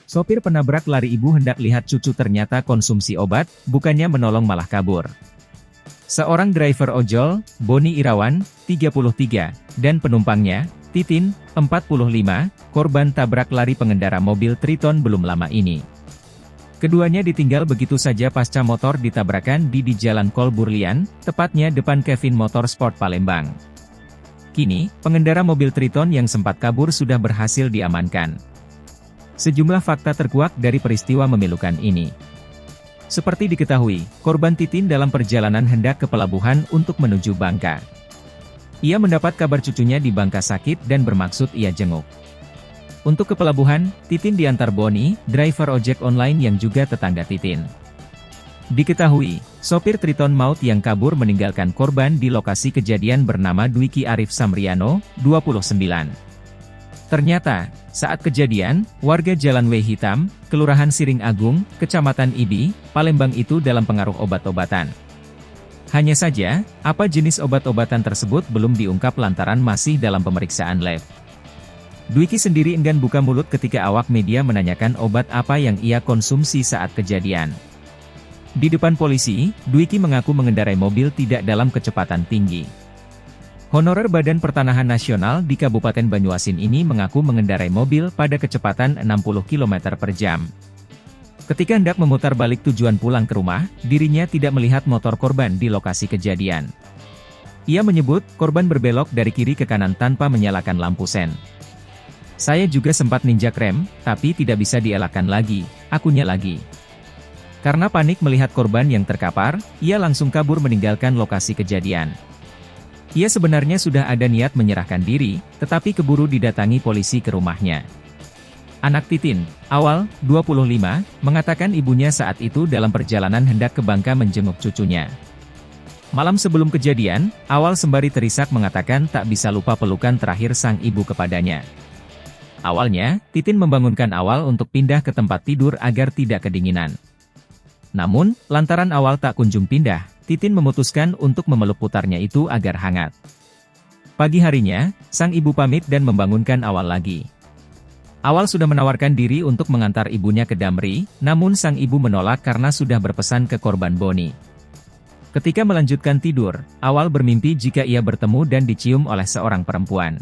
Sopir penabrak lari, ibu hendak lihat cucu ternyata konsumsi obat, bukannya menolong malah kabur. Seorang driver ojol, Boni Irawan, 33, dan penumpangnya, Titin, 45, korban tabrak lari pengendara mobil Triton belum lama ini. Keduanya ditinggal begitu saja pasca motor ditabrakan di Jalan Kol Burlian, tepatnya depan Kevin Motorsport Palembang. Kini, pengendara mobil Triton yang sempat kabur sudah berhasil diamankan. Sejumlah fakta terkuak dari peristiwa memilukan ini. Seperti diketahui, korban Titin dalam perjalanan hendak ke pelabuhan untuk menuju Bangka. Ia mendapat kabar cucunya di Bangka sakit dan bermaksud ia jenguk. Untuk ke pelabuhan, Titin diantar Boni, driver ojek online yang juga tetangga Titin. Diketahui, sopir Triton Maut yang kabur meninggalkan korban di lokasi kejadian bernama Dwiki Arif Samriano, 29. Ternyata, saat kejadian, warga Jalan W Hitam, Kelurahan Siring Agung, Kecamatan Ibi, Palembang itu dalam pengaruh obat-obatan. Hanya saja, apa jenis obat-obatan tersebut belum diungkap lantaran masih dalam pemeriksaan lab. Dwiki sendiri enggan buka mulut ketika awak media menanyakan obat apa yang ia konsumsi saat kejadian. Di depan polisi, Dwiki mengaku mengendarai mobil tidak dalam kecepatan tinggi. Honorer Badan Pertanahan Nasional di Kabupaten Banyuasin ini mengaku mengendarai mobil pada kecepatan 60 km per jam. Ketika hendak memutar balik tujuan pulang ke rumah, dirinya tidak melihat motor korban di lokasi kejadian. Ia menyebut, korban berbelok dari kiri ke kanan tanpa menyalakan lampu sen. Saya juga sempat ninjak rem, tapi tidak bisa dielakkan lagi, akunya lagi. Karena panik melihat korban yang terkapar, ia langsung kabur meninggalkan lokasi kejadian. Ia sebenarnya sudah ada niat menyerahkan diri, tetapi keburu didatangi polisi ke rumahnya. Anak Titin, Awal, 25, mengatakan ibunya saat itu dalam perjalanan hendak ke Bangka menjenguk cucunya. Malam sebelum kejadian, Awal sembari terisak mengatakan tak bisa lupa pelukan terakhir sang ibu kepadanya. Awalnya, Titin membangunkan Awal untuk pindah ke tempat tidur agar tidak kedinginan. Namun, lantaran Awal tak kunjung pindah, Titin memutuskan untuk memeluk putarnya itu agar hangat. Pagi harinya, sang ibu pamit dan membangunkan Awal lagi. Awal sudah menawarkan diri untuk mengantar ibunya ke Damri, namun sang ibu menolak karena sudah berpesan ke korban Boni. Ketika melanjutkan tidur, Awal bermimpi jika ia bertemu dan dicium oleh seorang perempuan.